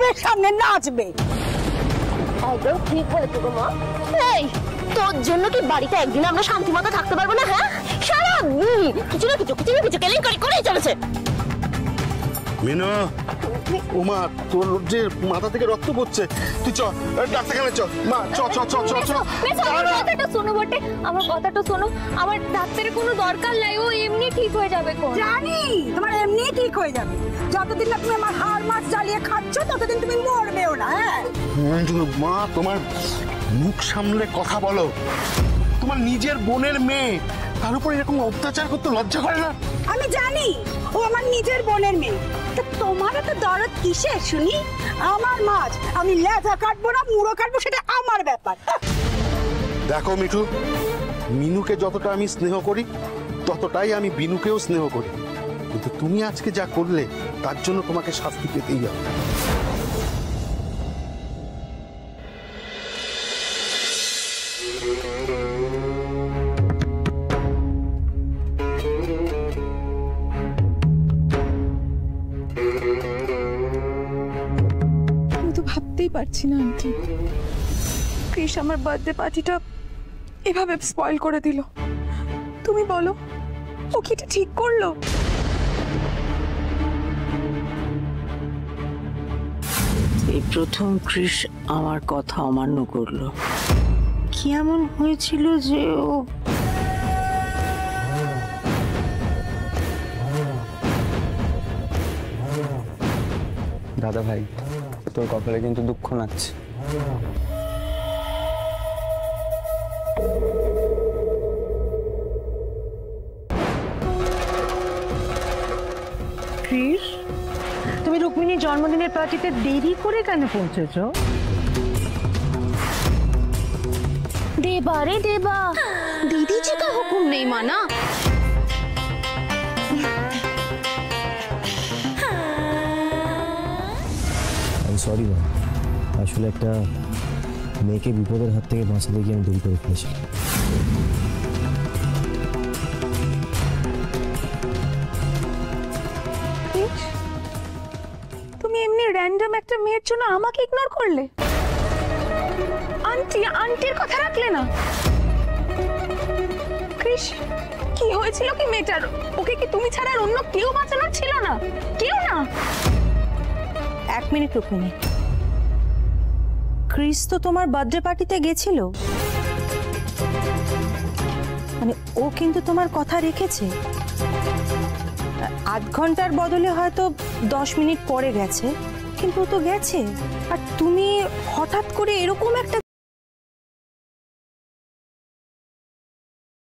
সবের সামনে নাচবে। একদম ঠিক বলেছো গো মা। এই তোর জন্য কি বাড়িতে একদিন আমরা শান্তি মতো থাকতে পারবো না? হ্যাঁ, সারা কিছু না কিছু কেলেঙ্কারি করেই চলেছে। মিনু, ওমা তোর যে মাথা থেকে রক্ত পড়ছে, তুই চ ডাক্তারখানে চ। মা চ চ চ চ চ। আমার কথাটা শোনো বটে, আমার কথাটা শোনো। আমার ডাক্তারের কোনো দরকার নাই, ও এমনি ঠিক হয়ে যাবে। জানি তোমার এমনি ঠিক হয়ে যাবে। যতদিন না তুমি আমার হাড় মাছ জ্বালিয়ে খাচ্ছ ততদিন তুমি মরবেও না। মা তোমার মুখ সামলে কথা বলো। তোমার নিজের বোনের মেয়ে, তার উপর এরকম অত্যাচার করতে লজ্জা করে না? আমি জানি ও আমার নিজের বোনের মেয়ে, তা তোমার এত দরদ কিসের শুনি? আমার মাছ আমি লেজা কাটবো না মুড়ো কাটবো সেটা আমার ব্যাপার। দেখো মিঠু, মিনুকে যতটা আমি স্নেহ করি ততটাই আমি বিনুকেও স্নেহ করি, কিন্তু তুমি আজকে যা করলে তার জন্য তোমাকে শাস্তি পেতেই হবে। আমি তো ভাবতেই পারছি না আন্টি, ক্রিস আমার বার্থডে পার্টিটা এভাবে স্পয়েল করে দিল। তুমি বলো, ও কি এটা ঠিক করলো? এই প্রথম ক্রিস আমার কথা অমান্য করলো। কি এমন হয়েছিল যে ও দাদা ভাই, তোর কপালে কিন্তু দুঃখ নাচ্ছে। ক্রিস, তুমি রুক্মিণীর জন্মদিনের পার্টিতে দেরি করে কেন পৌঁছেছ? देवा रे देवा, दीदी जी का हुक्म नहीं माना। সরি মা, আসলে একটা মেয়েকে বিপদের হাত থেকে বাঁচাতে গিয়ে আমি দেরি করে ফেলেছি। তুমি এমনি র্যান্ডম একটা মেয়ের জন্য আমাকে ইগনোর করলে? আন্টির কথা রাখলে না? ক্রিস, কি হয়েছিল কি মেয়েটার? ওকে কি তুমি ছাড়া আর অন্য কেউ বাঁচানোর ছিল না? কেউ না? এক মিনিট রুক্মিণী, ক্রিস তো তোমার বার্থডে পার্টিতে গেছিল, মানে ও কিন্তু তোমার কথা রেখেছে। আধ ঘন্টার বদলে হয়তো 10 মিনিট পরে গেছে, কিন্তু ও তো গেছে। আর তুমি হঠাৎ করে এরকম একটা